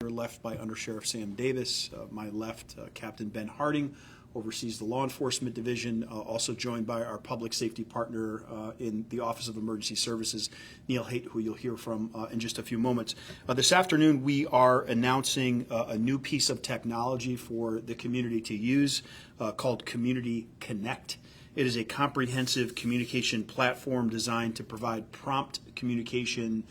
left by Under Sheriff Sam Davis. My left, Captain Ben Harding oversees the Law Enforcement Division, also joined by our public safety partner in the Office of Emergency Services, Neil Haight, who you'll hear from in just a few moments. This afternoon, we are announcing a new piece of technology for the community to use called CommunityConnect. It is a comprehensive communication platform designed to provide prompt communication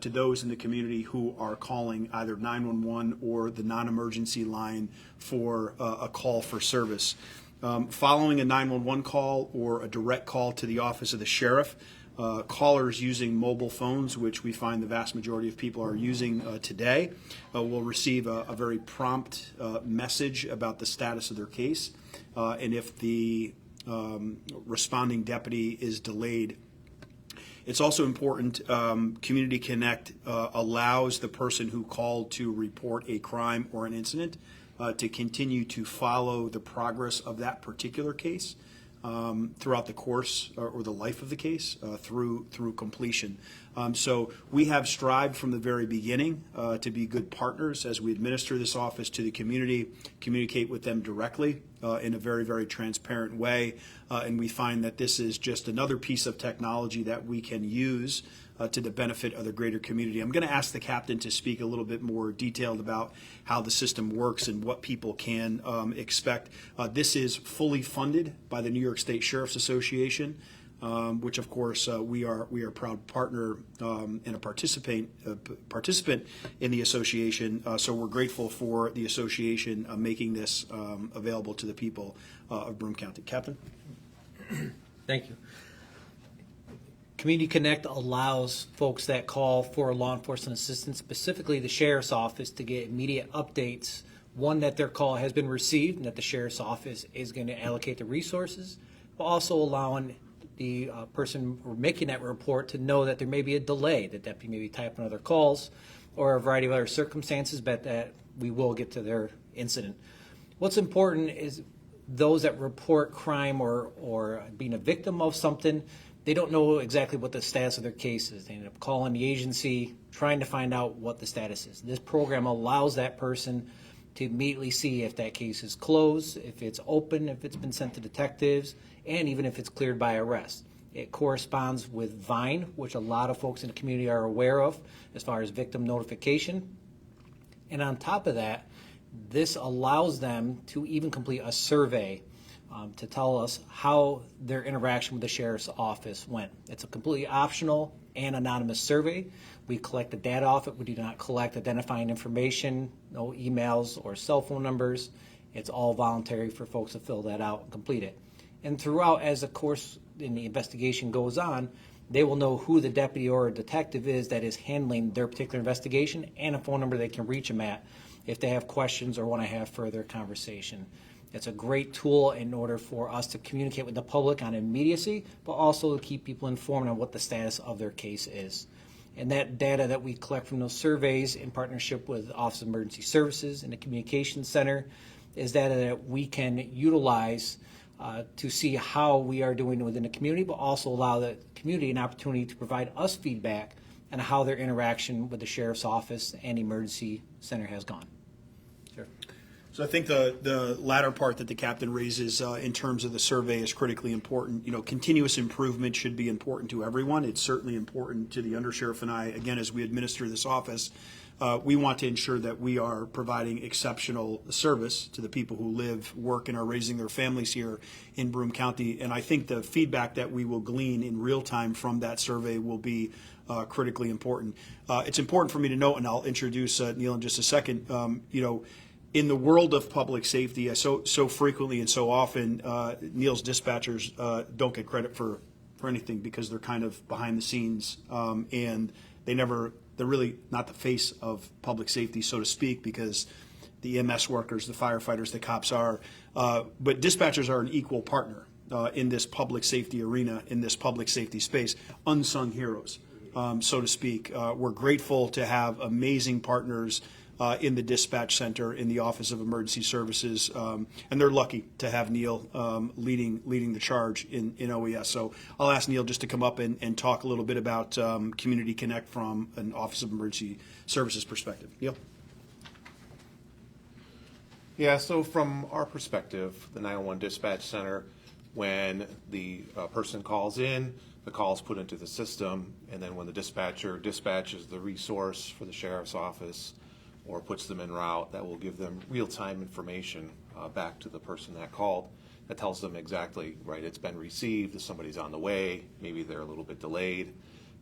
to those in the community who are calling either 911 or the non-emergency line for a call for service. Following a 911 call or a direct call to the office of the sheriff, callers using mobile phones, which we find the vast majority of people are using today, will receive a very prompt message about the status of their case. And if the responding deputy is delayed, it's also important, CommunityConnect allows the person who called to report a crime or an incident to continue to follow the progress of that particular case throughout the course or the life of the case through completion. So we have strived from the very beginning to be good partners as we administer this office to the community, communicate with them directly in a very, very transparent way. And we find that this is just another piece of technology that we can use to the benefit of the greater community. I'm going to ask the captain to speak a little bit more detailed about how the system works and what people can expect. This is fully funded by the New York State Sheriff's Association, which of course we are a proud partner and a participant in the association. So we're grateful for the association making this available to the people of Broome County. Captain? Thank you. CommunityConnect allows folks that call for law enforcement assistance, specifically the sheriff's office, to get immediate updates. One, that their call has been received and that the sheriff's office is going to allocate the resources, but also allowing the person making that report to know that there may be a delay, that deputy may be typing other calls or a variety of other circumstances, but that we will get to their incident. What's important is those that report crime or being a victim of something, they don't know exactly what the status of their case is. They end up calling the agency, trying to find out what the status is. This program allows that person to immediately see if that case is closed, if it's open, if it's been sent to detectives, and even if it's cleared by arrest. It corresponds with VINE, which a lot of folks in the community are aware of as far as victim notification. And on top of that, this allows them to even complete a survey to tell us how their interaction with the sheriff's office went. It's a completely optional and anonymous survey. We collect the data off it. We do not collect identifying information, no emails or cell phone numbers. It's all voluntary for folks to fill that out and complete it. And throughout, as the course in the investigation goes on, they will know who the deputy or detective is that is handling their particular investigation and a phone number they can reach them at if they have questions or want to have further conversation. It's a great tool in order for us to communicate with the public on immediacy, but also to keep people informed on what the status of their case is. And that data that we collect from those surveys in partnership with the Office of Emergency Services and the Communications Center is data that we can utilize to see how we are doing within the community, but also allow the community an opportunity to provide us feedback on how their interaction with the Sheriff's Office and Emergency Center has gone. Sure. So I think the latter part that the captain raises in terms of the survey is critically important. You know, continuous improvement should be important to everyone. It's certainly important to the undersheriff and I. Again, as we administer this office, we want to ensure that we are providing exceptional service to the people who live, work, and are raising their families here in Broome County. And I think the feedback that we will glean in real time from that survey will be critically important. It's important for me to note, and I'll introduce Neil in just a second, you know, in the world of public safety, so frequently and so often, Neil's dispatchers don't get credit for anything because they're kind of behind the scenes, and they're really not the face of public safety, so to speak, because the EMS workers, the firefighters, the cops are. But dispatchers are an equal partner in this public safety arena, in this public safety space, unsung heroes, so to speak. We're grateful to have amazing partners in the dispatch center, in the Office of Emergency Services, and they're lucky to have Neil leading the charge in OES. So I'll ask Neil just to come up and talk a little bit about CommunityConnect from an Office of Emergency Services perspective. Neil? Yeah, so from our perspective, the 911 dispatch center, when the person calls in, the call is put into the system, and then when the dispatcher dispatches the resource for the sheriff's office or puts them en route, that will give them real-time information back to the person that called. That tells them exactly, right, it's been received, somebody's on the way, maybe they're a little bit delayed.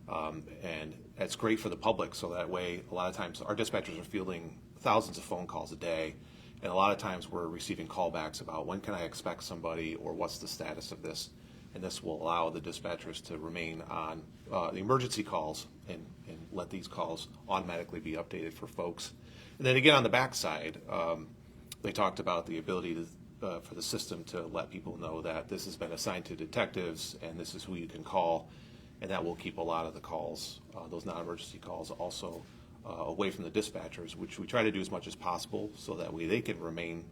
And that's great for the public, so that way, a lot of times, our dispatchers are fielding thousands of phone calls a day, and a lot of times we're receiving callbacks about when can I expect somebody or what's the status of this. And this will allow the dispatchers to remain on the emergency calls and let these calls automatically be updated for folks. And then again, on the backside, they talked about the ability for the system to let people know that this has been assigned to detectives and this is who you can call. And that will keep a lot of the calls, those non-emergency calls, also away from the dispatchers, which we try to do as much as possible so that way they can remain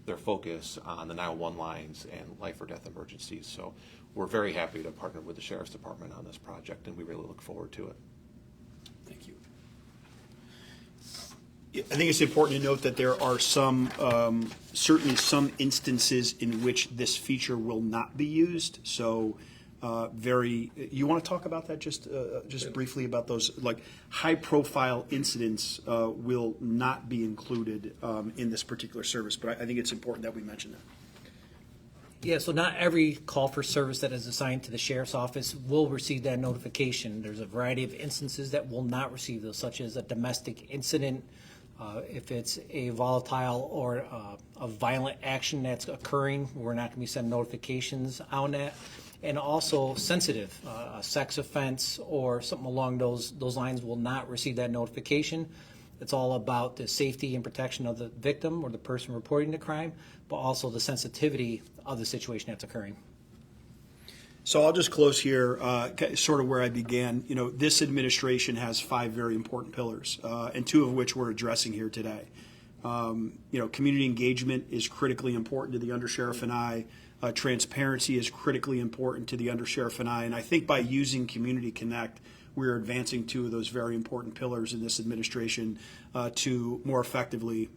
their focus on the 911 lines and life or death emergencies. So we're very happy to partner with the Sheriff's Department on this project, and we really look forward to it. Thank you. I think it's important to note that there are some, certainly some instances in which this feature will not be used. So you want to talk about that just briefly about those, like high-profile incidents will not be included in this particular service, but I think it's important that we mention that. Yeah, so not every call for service that is assigned to the sheriff's office will receive that notification. There's a variety of instances that will not receive those, such as a domestic incident, if it's a volatile or a violent action that's occurring, we're not going to be sending notifications on that. And also sensitive, a sex offense or something along those lines will not receive that notification. It's all about the safety and protection of the victim or the person reporting the crime, but also the sensitivity of the situation that's occurring. So I'll just close here, sort of where I began. You know, this administration has 5 very important pillars, and 2 of which we're addressing here today. You know, community engagement is critically important to the undersheriff and I. Transparency is critically important to the undersheriff and I. And I think by using CommunityConnect, we're advancing 2 of those very important pillars in this administration to more effectively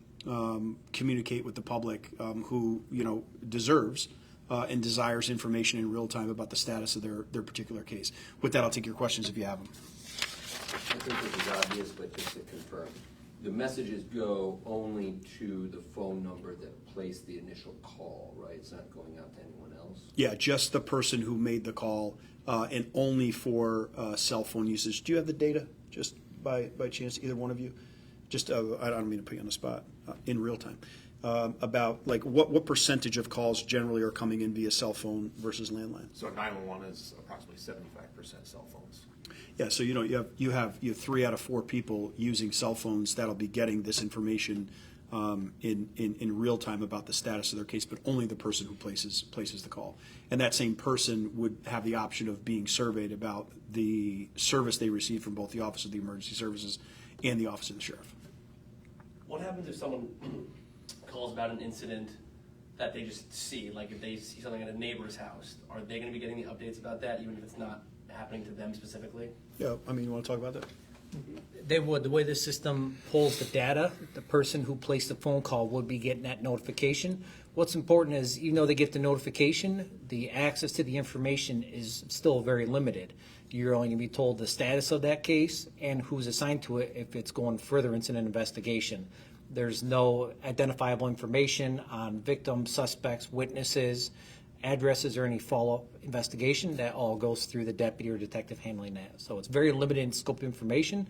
communicate with the public who, you know, deserves and desires information in real time about the status of their particular case. With that, I'll take your questions if you have them. I think this is obvious, but just to confirm, the messages go only to the phone number that placed the initial call, right? It's not going out to anyone else? Yeah, just the person who made the call and only for cell phone usage. Do you have the data, just by chance, either one of you? Just, I don't mean to put you on the spot, in real time. About like what percentage of calls generally are coming in via cell phone versus landline? So 911 is approximately 75% cell phones. Yeah, so you know you have 3 out of 4 people using cell phones that'll be getting this information in real time about the status of their case, but only the person who places the call. And that same person would have the option of being surveyed about the service they receive from both the Office of the Emergency Services and the Office of the Sheriff. What happens if someone calls about an incident that they just see, like if they see something at a neighbor's house, are they going to be getting the updates about that even if it's not happening to them specifically? Yeah, I mean, you want to talk about that? They would. The way the system pulls the data, the person who placed the phone call would be getting that notification. What's important is, even though they get the notification, the access to the information is still very limited. You're only going to be told the status of that case and who's assigned to it if it's going further into an investigation. There's no identifiable information on victims, suspects, witnesses, addresses, or any follow-up investigation. That all goes through the deputy or detective handling that. So it's very limited in scope of information.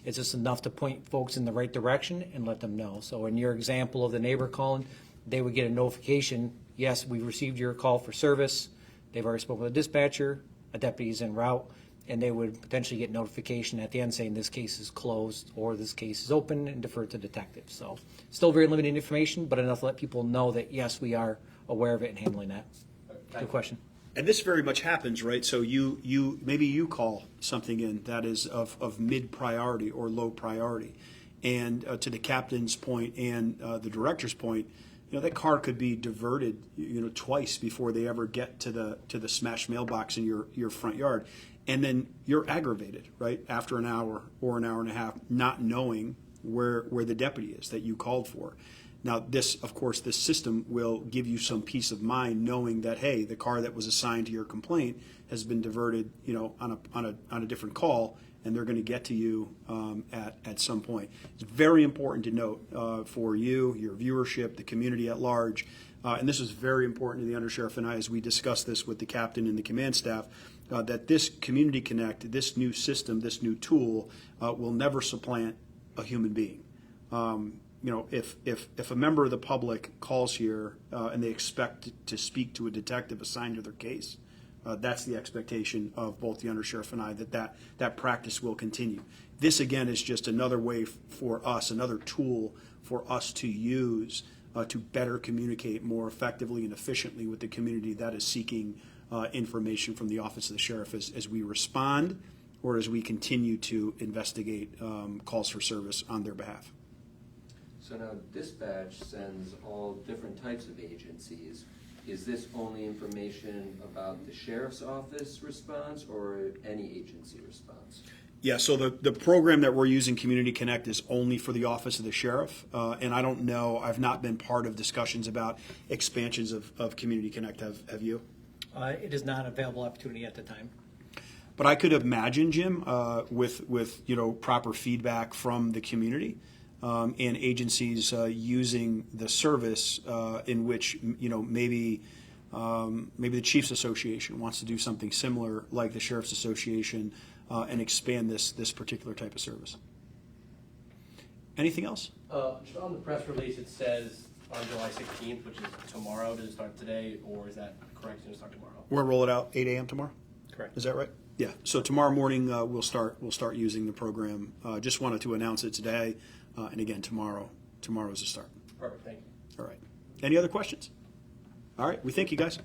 It's just enough to point folks in the right direction and let them know. So in your example of the neighbor calling, they would get a notification, yes, we received your call for service. They've already spoken with the dispatcher, a deputy is en route, and they would potentially get notification at the end saying this case is closed or this case is open and deferred to detectives. So still very limited information, but enough to let people know that, yes, we are aware of it and handling that. Good question. And this very much happens, right? So you maybe you call something in that is of mid priority or low priority, and to the captain's point and the director's point, you know, that car could be diverted, you know, twice before they ever get to the smashed mailbox in your front yard, and then you're aggravated, right, after an hour or an hour and a half, not knowing where the deputy is that you called for. Now, this, of course, this system will give you some peace of mind knowing that, hey, the car that was assigned to your complaint has been diverted, on a different call, and they're going to get to you at some point. It's very important to note for you, your viewership, the community at large, and this is very important to the undersheriff and I as we discuss this with the captain and the command staff, that this CommunityConnect, this new system, this new tool will never supplant a human being. If a member of the public calls here and they expect to speak to a detective assigned to their case, that's the expectation of both the undersheriff and I, that practice will continue. This, again, is just another way for us, another tool for us to use to better communicate more effectively and efficiently with the community that is seeking information from the Office of the Sheriff as we respond or as we continue to investigate calls for service on their behalf. So now dispatch sends all different types of agencies. Is this only information about the sheriff's office response or any agency response? Yeah, so the program that we're using, CommunityConnect, is only for the Office of the Sheriff. And I don't know, I've not been part of discussions about expansions of CommunityConnect. Have you? It is not available opportunity at the time. But I could imagine, Jim, with proper feedback from the community and agencies using the service in which maybe the Chiefs Association wants to do something similar like the Sheriff's Association and expand this particular type of service. Anything else? Just on the press release, it says on July 16th, which is tomorrow. Does it start today, or is that correct? It's going to start tomorrow. We're going to roll it out 8 a.m. tomorrow? Correct. Is that right? Yeah. So tomorrow morning we'll start using the program. Just wanted to announce it today, and again tomorrow is the start. Perfect. Thank you. All right. Any other questions? All right. We thank you guys.